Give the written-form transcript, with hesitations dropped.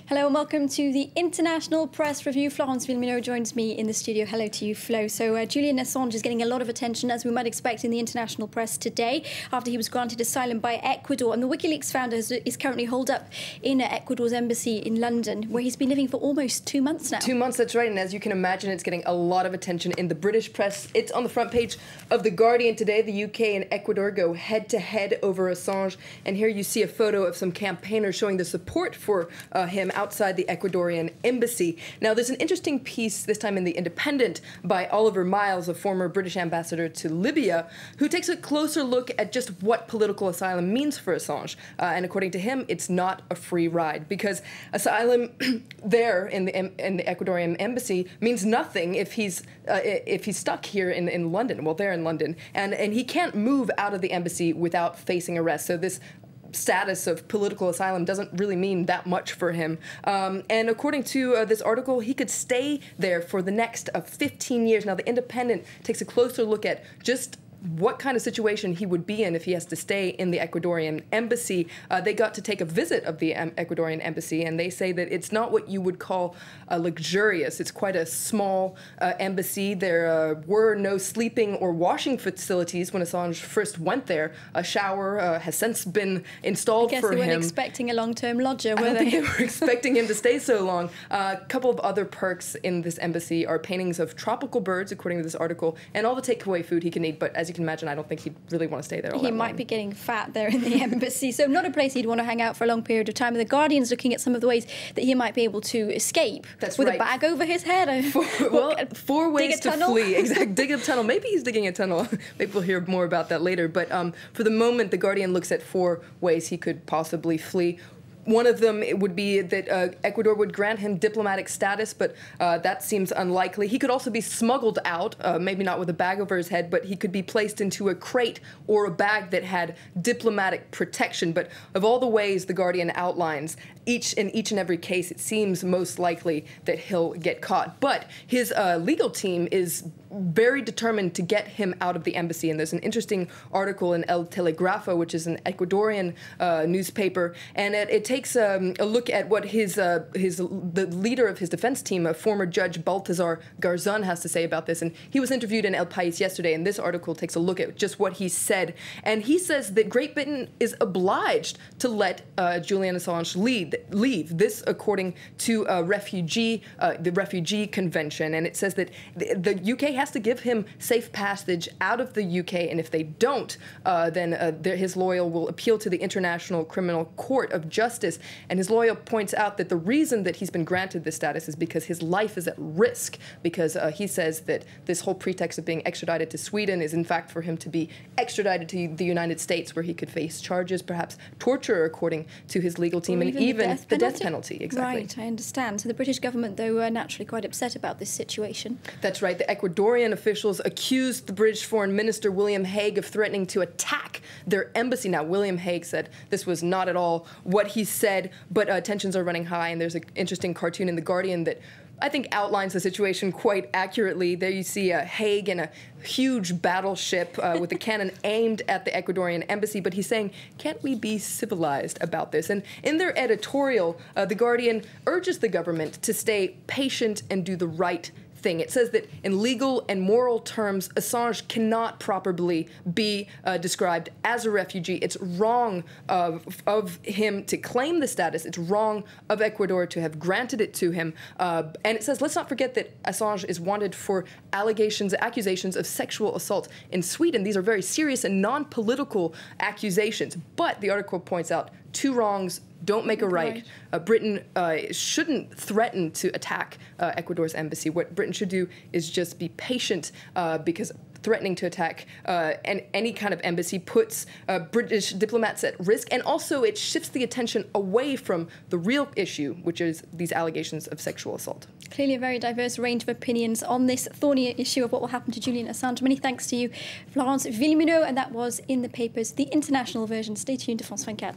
Hello and welcome to the International Press Review. Florence Villemino joins me in the studio. Hello to you, Flo. So Julian Assange is getting a lot of attention, as we might expect, in the international press today, after he was granted asylum by Ecuador. And the WikiLeaks founder is currently holed up in Ecuador's embassy in London, where he's been living for almost 2 months now. 2 months, that's right. And as you can imagine, it's getting a lot of attention in the British press. It's on the front page of The Guardian today. The UK and Ecuador go head-to-head over Assange. And here you see a photo of some campaigners showing the support for him outside the Ecuadorian embassy. Now, there's an interesting piece, this time in The Independent, by Oliver Miles, a former British ambassador to Libya, who takes a closer look at just what political asylum means for Assange. And according to him, it's not a free ride, because asylum there in the Ecuadorian embassy means nothing if he's stuck here in London. Well, they're in London, and he can't move out of the embassy without facing arrest. So this status of political asylum doesn't really mean that much for him. And according to this article, he could stay there for the next 15 years. Now, The Independent takes a closer look at just what kind of situation he would be in if he has to stay in the Ecuadorian embassy. They got to take a visit of the Ecuadorian embassy, and they say that it's not what you would call luxurious. It's quite a small embassy. There were no sleeping or washing facilities when Assange first went there. A shower has since been installed for him. I guess they weren't expecting a long-term lodger, were they? I don't think they were expecting him to stay so long. A couple of other perks in this embassy are paintings of tropical birds, according to this article, and all the takeaway food he can eat. But as you can imagine, I don't think he'd really want to stay there all that long. He might be getting fat there in the embassy, so not a place he'd want to hang out for a long period of time. And The Guardian's looking at some of the ways that he might be able to escape. That's with right. A bag over his head. Four ways to flee. Exactly. Dig a tunnel. Maybe he's digging a tunnel. Maybe we'll hear more about that later. But for the moment, The Guardian looks at 4 ways he could possibly flee. One of them would be that Ecuador would grant him diplomatic status, but that seems unlikely. He could also be smuggled out, maybe not with a bag over his head, but he could be placed into a crate or a bag that had diplomatic protection. But of all the ways The Guardian outlines, in each and every case, it seems most likely that he'll get caught. But his legal team is very determined to get him out of the embassy. And there's an interesting article in El Telegrafo, which is an Ecuadorian newspaper, and it takes a look at what the leader of his defense team, a former judge Baltazar Garzon, has to say about this. And he was interviewed in El País yesterday, and this article takes a look at just what he said. And he says that Great Britain is obliged to let Julian Assange leave. This, according to the Refugee Convention. And it says that the UK has to give him safe passage out of the UK, and if they don't, then his lawyer will appeal to the International Criminal Court of Justice. And his lawyer points out that the reason that he's been granted this status is because his life is at risk, because he says that this whole pretext of being extradited to Sweden is in fact for him to be extradited to the United States, where he could face charges, perhaps torture, according to his legal team, and even the death penalty. Exactly. Right, I understand. So the British government, though, are naturally quite upset about this situation. That's right. The Ecuadorian officials accused the British Foreign Minister William Hague of threatening to attack their embassy. Now, William Hague said this was not at all what he said, but tensions are running high, and there's an interesting cartoon in The Guardian that I think outlines the situation quite accurately. There you see Hague in a huge battleship with a cannon aimed at the Ecuadorian embassy, but he's saying, can't we be civilized about this? And in their editorial, The Guardian urges the government to stay patient and do the right thing. It says that in legal and moral terms, Assange cannot properly be described as a refugee. It's wrong of him to claim the status. It's wrong of Ecuador to have granted it to him. And it says, let's not forget that Assange is wanted for accusations of sexual assault in Sweden. These are very serious and non-political accusations. But the article points out 2 wrongs don't make a right. Britain shouldn't threaten to attack Ecuador's embassy. What Britain should do is just be patient, because threatening to attack any kind of embassy puts British diplomats at risk, and also it shifts the attention away from the real issue, which is these allegations of sexual assault. Clearly a very diverse range of opinions on this thorny issue of what will happen to Julian Assange. Many thanks to you, Florence Villemino, and that was in the papers, the international version. Stay tuned to France 24.